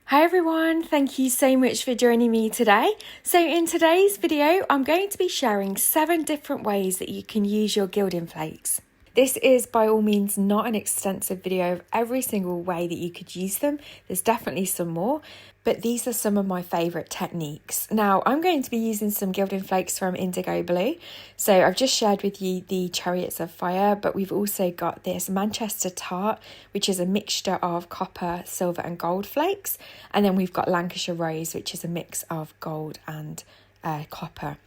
Hi everyone, thank you so much for joining me today. So in today's video, I'm going to be sharing 7 different ways that you can use your Gilding Flakes. This is by all means not an extensive video of every single way that you could use them. There's definitely some more, but these are some of my favourite techniques. Now, I'm going to be using some Gilding Flakes from Indigoblu. So I've just shared with you the Chariots of Fire, but we've also got this Manchester Tart, which is a mixture of copper, silver and gold flakes. And then we've got Lancashire Rose, which is a mix of gold and copper.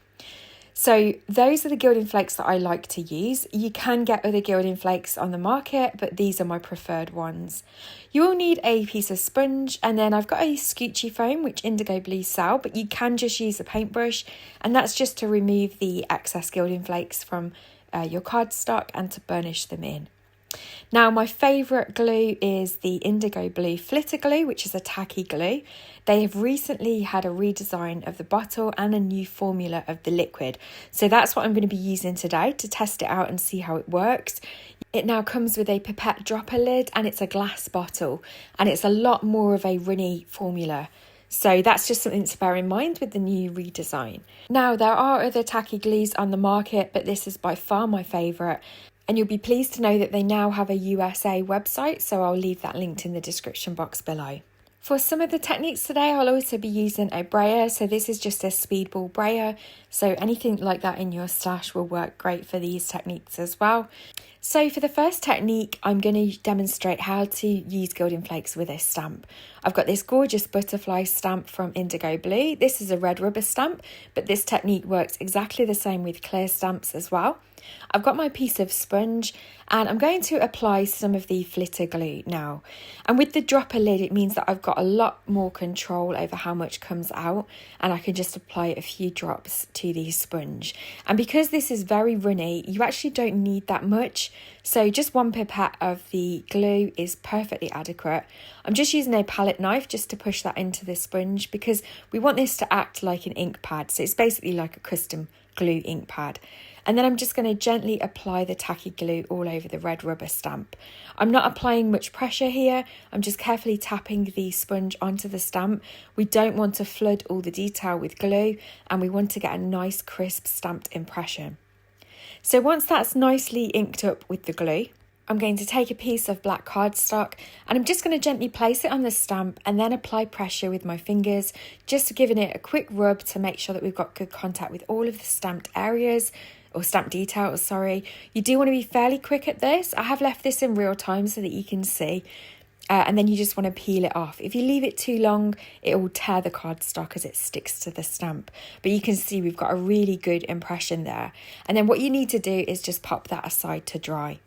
So those are the Gilding Flakes that I like to use. You can get other Gilding Flakes on the market, but these are my preferred ones. You will need a piece of sponge, and then I've got a scoochy foam, which Indigoblu sell, but you can just use a paintbrush, and that's just to remove the excess Gilding Flakes from your cardstock and to burnish them in. Now, my favourite glue is the Indigoblu Flitter Glue, which is a tacky glue. They have recently had a redesign of the bottle and a new formula of the liquid. So that's what I'm going to be using today to test it out and see how it works. It now comes with a pipette dropper lid and it's a glass bottle, and it's a lot more of a runny formula. So that's just something to bear in mind with the new redesign. Now, there are other tacky glues on the market, but this is by far my favourite. And you'll be pleased to know that they now have a USA website, so I'll leave that linked in the description box below. For some of the techniques today, I'll also be using a brayer. So this is just a speedball brayer. So anything like that in your stash will work great for these techniques as well. So for the first technique, I'm going to demonstrate how to use Gilding Flakes with a stamp. I've got this gorgeous butterfly stamp from Indigoblu. This is a red rubber stamp, but this technique works exactly the same with clear stamps as well. I've got my piece of sponge and I'm going to apply some of the flitter glue now. And with the dropper lid, it means that I've got a lot more control over how much comes out, and I can just apply a few drops to the sponge. And because this is very runny, you actually don't need that much. So just 1 pipette of the glue is perfectly adequate. I'm just using a palette knife just to push that into the sponge because we want this to act like an ink pad. So it's basically like a custom glue ink pad. And then I'm just going to gently apply the tacky glue all over the red rubber stamp. I'm not applying much pressure here. I'm just carefully tapping the sponge onto the stamp. We don't want to flood all the detail with glue, and we want to get a nice crisp stamped impression. So once that's nicely inked up with the glue, I'm going to take a piece of black cardstock and I'm just going to gently place it on the stamp and then apply pressure with my fingers, just giving it a quick rub to make sure that we've got good contact with all of the stamped areas, or stamped details, sorry. You do want to be fairly quick at this. I have left this in real time so that you can see. And then you just want to peel it off. If you leave it too long, it will tear the cardstock as it sticks to the stamp. But you can see we've got a really good impression there. And then what you need to do is just pop that aside to dry.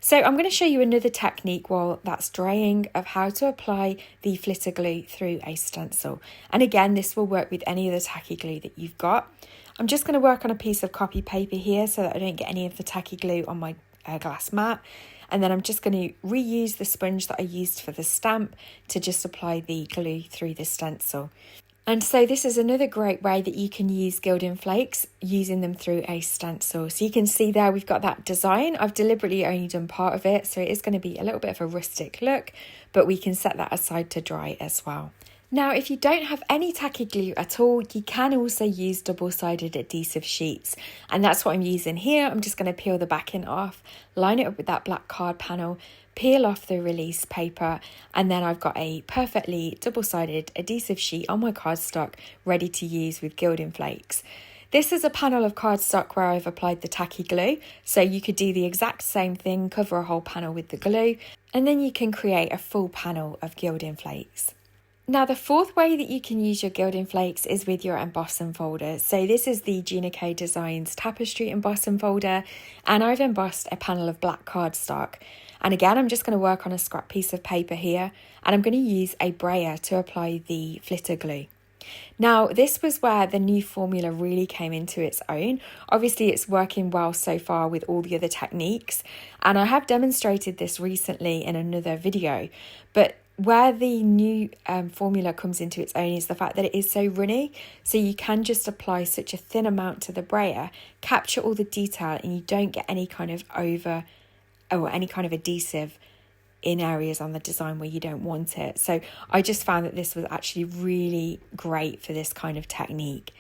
So I'm going to show you another technique while that's drying of how to apply the flitter glue through a stencil. And again, this will work with any of the tacky glue that you've got. I'm just going to work on a piece of copy paper here so that I don't get any of the tacky glue on my glass mat. And then I'm just going to reuse the sponge that I used for the stamp to just apply the glue through the stencil. And so this is another great way that you can use Gilding Flakes, using them through a stencil. So you can see there we've got that design. I've deliberately only done part of it, so it is going to be a little bit of a rustic look, but we can set that aside to dry as well. Now, if you don't have any tacky glue at all, you can also use double-sided adhesive sheets. And that's what I'm using here. I'm just going to peel the backing off, line it up with that black card panel, peel off the release paper, and then I've got a perfectly double-sided adhesive sheet on my cardstock ready to use with Gilding Flakes. This is a panel of cardstock where I've applied the tacky glue, so you could do the exact same thing, cover a whole panel with the glue, and then you can create a full panel of Gilding Flakes. Now, the fourth way that you can use your Gilding Flakes is with your embossing folder. So this is the Gina Designs Tapestry embossing folder, and I've embossed a panel of black cardstock. And again, I'm just going to work on a scrap piece of paper here, and I'm going to use a brayer to apply the flitter glue. Now, this was where the new formula really came into its own. Obviously, it's working well so far with all the other techniques, and I have demonstrated this recently in another video, but where the new formula comes into its own is the fact that it is so runny, so you can just apply such a thin amount to the brayer, capture all the detail, and you don't get any kind of any kind of adhesive in areas on the design where you don't want it. So I just found that this was actually really great for this kind of technique.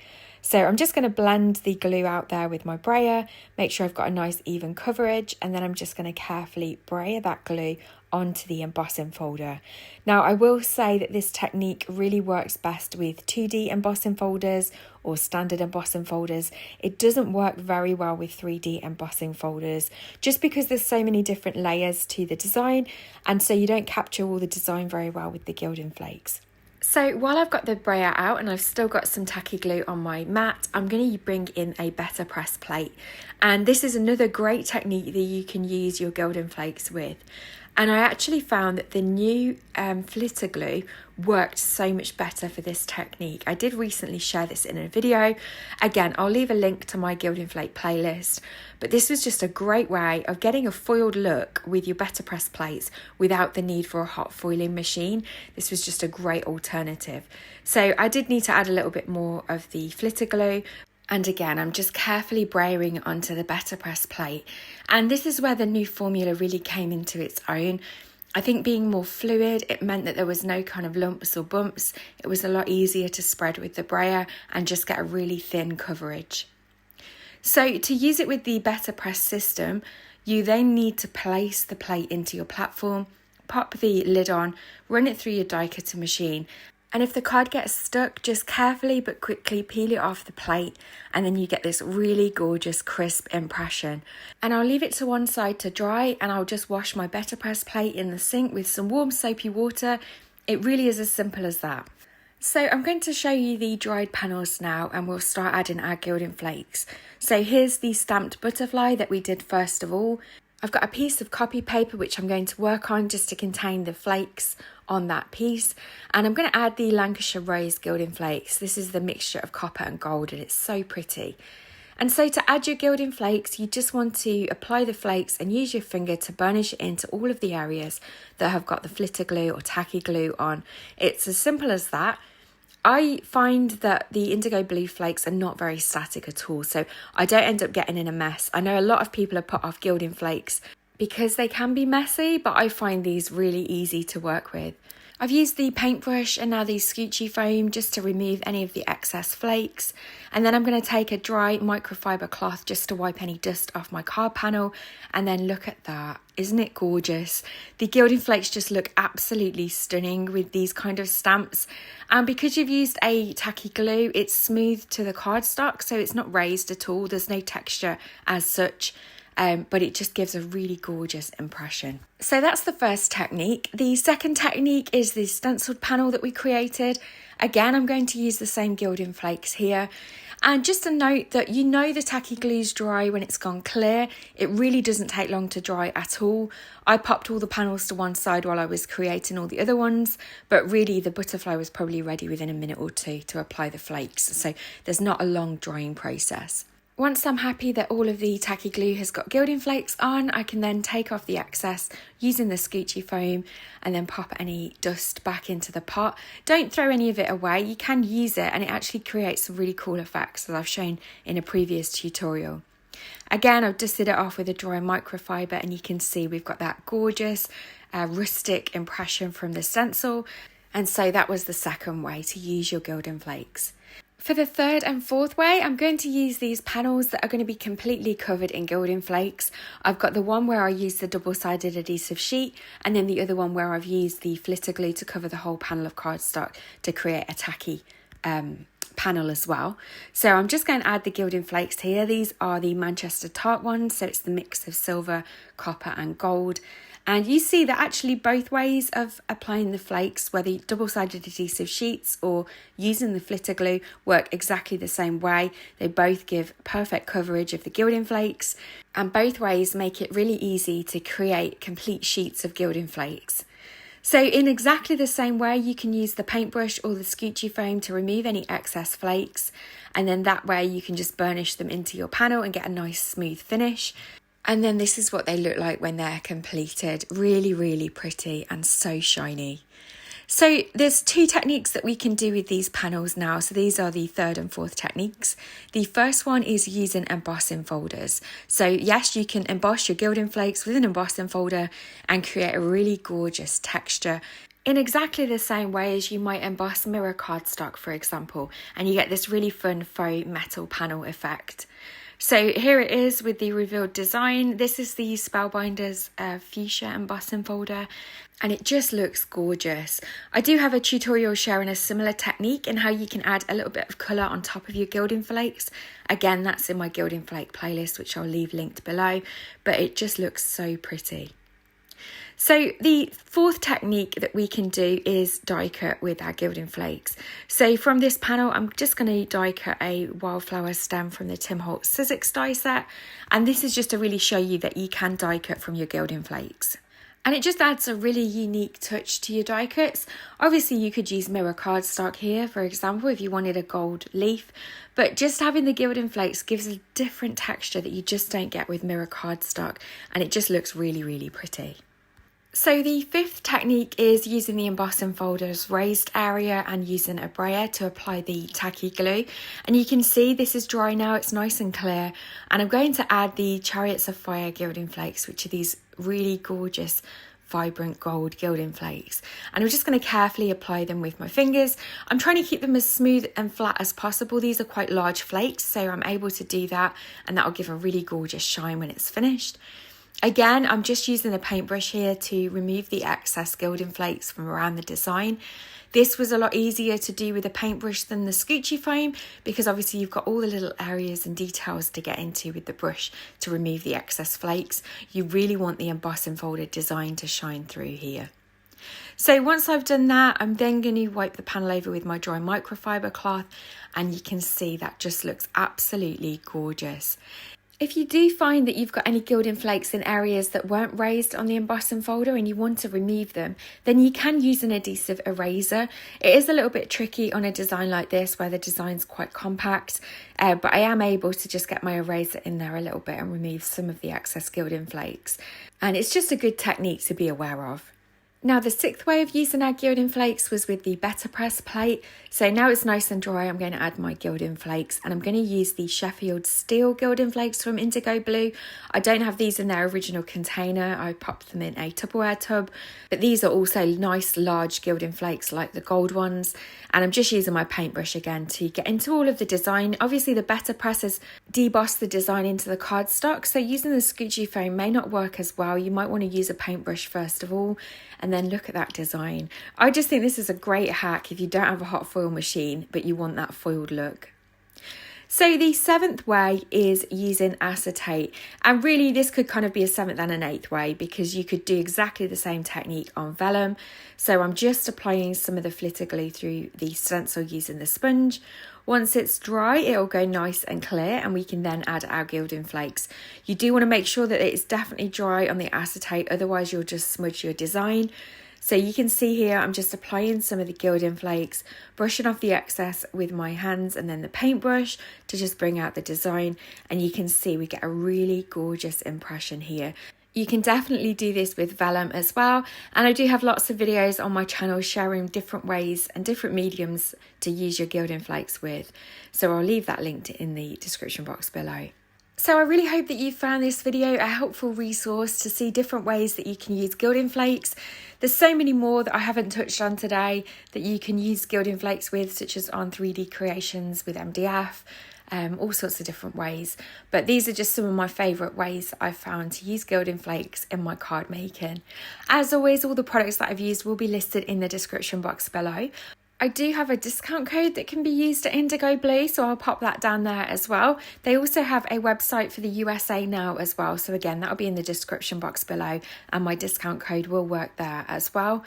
So I'm just going to blend the glue out there with my brayer, make sure I've got a nice even coverage, and then I'm just going to carefully brayer that glue onto the embossing folder. Now I will say that this technique really works best with 2D embossing folders or standard embossing folders. It doesn't work very well with 3D embossing folders just because there's so many different layers to the design, and so you don't capture all the design very well with the Gilding Flakes. So while I've got the brayer out and I've still got some tacky glue on my mat, I'm going to bring in a BetterPress plate. And this is another great technique that you can use your Gilding Flakes with. And I actually found that the new flitter glue worked so much better for this technique. I did recently share this in a video. Again, I'll leave a link to my Gilding Flake playlist. But this was just a great way of getting a foiled look with your BetterPress plates without the need for a hot foiling machine. This was just a great alternative. So I did need to add a little bit more of the flitter glue. And again, I'm just carefully brayering onto the BetterPress plate. And this is where the new formula really came into its own. I think being more fluid, it meant that there was no kind of lumps or bumps. It was a lot easier to spread with the brayer and just get a really thin coverage. So to use it with the BetterPress system, you then need to place the plate into your platform, pop the lid on, run it through your die cutter machine. And if the card gets stuck, just carefully but quickly peel it off the plate, and then you get this really gorgeous crisp impression. And I'll leave it to one side to dry, and I'll just wash my BetterPress plate in the sink with some warm soapy water. It really is as simple as that. So I'm going to show you the dried panels now, and we'll start adding our Gilding Flakes. So here's the stamped butterfly that we did first of all. I've got a piece of copy paper which I'm going to work on just to contain the flakes on that piece, and I'm going to add the Lancashire Rose Gilding Flakes. This is the mixture of copper and gold, and it's so pretty. And so to add your Gilding Flakes, you just want to apply the flakes and use your finger to burnish it into all of the areas that have got the flitter glue or tacky glue on. It's as simple as that. I find that the Indigoblu flakes are not very static at all, so I don't end up getting in a mess. I know a lot of people are put off Gilding Flakes because they can be messy, but I find these really easy to work with. I've used the paintbrush and now the scoochy foam just to remove any of the excess flakes, and then I'm going to take a dry microfiber cloth just to wipe any dust off my card panel, and then look at that. Isn't it gorgeous? The Gilding Flakes just look absolutely stunning with these kind of stamps, and because you've used a tacky glue, it's smooth to the cardstock, so it's not raised at all. There's no texture as such. But it just gives a really gorgeous impression. So that's the first technique. The second technique is the stenciled panel that we created. Again, I'm going to use the same Gilding Flakes here. And just a note that you know the tacky glue's dry when it's gone clear. It really doesn't take long to dry at all. I popped all the panels to one side while I was creating all the other ones, but really the butterfly was probably ready within a minute or two to apply the flakes. So there's not a long drying process. Once I'm happy that all of the tacky glue has got Gilding Flakes on, I can then take off the excess using the scoochy foam and then pop any dust back into the pot. Don't throw any of it away. You can use it and it actually creates some really cool effects as I've shown in a previous tutorial. Again, I've dusted it off with a dry microfiber and you can see we've got that gorgeous rustic impression from the stencil. And so that was the second way to use your Gilding Flakes. For the third and fourth way, I'm going to use these panels that are going to be completely covered in Gilding Flakes. I've got the one where I used the double-sided adhesive sheet, and then the other one where I've used the flitter glue to cover the whole panel of cardstock to create a tacky panel as well. So I'm just going to add the Gilding Flakes here. These are the Manchester Tart ones, so it's the mix of silver, copper and gold. And you see that actually both ways of applying the flakes, whether double-sided adhesive sheets or using the flitter glue, work exactly the same way. They both give perfect coverage of the Gilding Flakes, and both ways make it really easy to create complete sheets of Gilding Flakes. So in exactly the same way, you can use the paintbrush or the scoochy foam to remove any excess flakes, and then that way you can just burnish them into your panel and get a nice smooth finish. And then this is what they look like when they're completed. Really, really pretty and so shiny. So there's two techniques that we can do with these panels now. So these are the third and fourth techniques. The first one is using embossing folders. So yes, you can emboss your Gilding Flakes with an embossing folder and create a really gorgeous texture in exactly the same way as you might emboss mirror cardstock, for example, and you get this really fun faux metal panel effect. So here it is with the revealed design. This is the Spellbinders Fushia embossing folder, and it just looks gorgeous. I do have a tutorial sharing a similar technique and how you can add a little bit of colour on top of your Gilding Flakes. Again, that's in my Gilding Flake playlist, which I'll leave linked below, but it just looks so pretty. So the fourth technique that we can do is die cut with our Gilding Flakes. So from this panel, I'm just going to die cut a Wildflower stem from the Holtz Sizzix die set. And this is just to really show you that you can die cut from your Gilding Flakes. And it just adds a really unique touch to your die cuts. Obviously, you could use mirror cardstock here, for example, if you wanted a gold leaf. But just having the Gilding Flakes gives a different texture that you just don't get with mirror cardstock. And it just looks really, really pretty. So the fifth technique is using the embossing folder's raised area and using a brayer to apply the tacky glue. And you can see this is dry now, it's nice and clear. And I'm going to add the Chariots of Fire Gilding Flakes, which are these really gorgeous vibrant gold Gilding Flakes. And I'm just going to carefully apply them with my fingers. I'm trying to keep them as smooth and flat as possible. These are quite large flakes, so I'm able to do that, and that'll give a really gorgeous shine when it's finished. Again, I'm just using a paintbrush here to remove the excess Gilding Flakes from around the design. This was a lot easier to do with a paintbrush than the scoochy foam because obviously you've got all the little areas and details to get into with the brush to remove the excess flakes. You really want the embossing folder design to shine through here. So once I've done that, I'm then going to wipe the panel over with my dry microfiber cloth, and you can see that just looks absolutely gorgeous. If you do find that you've got any Gilding Flakes in areas that weren't raised on the embossing folder and you want to remove them, then you can use an adhesive eraser. It is a little bit tricky on a design like this where the design's quite compact, but I am able to just get my eraser in there a little bit and remove some of the excess Gilding Flakes. And it's just a good technique to be aware of. Now the sixth way of using our Gilding Flakes was with the BetterPress plate. So now it's nice and dry, I'm going to add my Gilding Flakes, and I'm going to use the Sheffield Steel Gilding Flakes from Indigoblu. I don't have these in their original container, I popped them in a Tupperware tub, but these are also nice large Gilding Flakes like the gold ones. And I'm just using my paintbrush again to get into all of the design. Obviously the BetterPress has debossed the design into the cardstock, so using the scoochy foam may not work as well. You might want to use a paintbrush first of all, and then look at that design. I just think this is a great hack if you don't have a hot foil machine, but you want that foiled look. So the seventh way is using acetate, and really this could kind of be a seventh and an eighth way because you could do exactly the same technique on vellum. So I'm just applying some of the flitter glue through the stencil using the sponge. Once it's dry, it'll go nice and clear, and we can then add our Gilding Flakes. You do want to make sure that it's definitely dry on the acetate, otherwise you'll just smudge your design. So you can see here, I'm just applying some of the Gilding Flakes, brushing off the excess with my hands and then the paintbrush to just bring out the design. And you can see we get a really gorgeous impression here. You can definitely do this with vellum as well. And I do have lots of videos on my channel sharing different ways and different mediums to use your Gilding Flakes with. So I'll leave that linked in the description box below. So I really hope that you found this video a helpful resource to see different ways that you can use Gilding Flakes. There's so many more that I haven't touched on today that you can use Gilding Flakes with, such as on 3D creations with MDF, all sorts of different ways. But these are just some of my favourite ways that I've found to use Gilding Flakes in my card making. As always, all the products that I've used will be listed in the description box below. I do have a discount code that can be used at Indigoblu, so I'll pop that down there as well. They also have a website for the USA now as well, so again that'll be in the description box below, and my discount code will work there as well.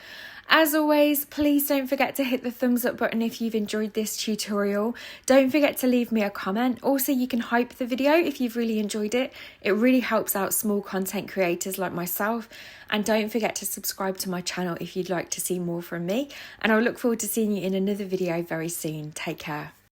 As always, please don't forget to hit the thumbs up button if you've enjoyed this tutorial. Don't forget to leave me a comment. Also, you can hype the video if you've really enjoyed it. It really helps out small content creators like myself. And don't forget to subscribe to my channel if you'd like to see more from me. And I'll look forward to seeing you in another video very soon. Take care.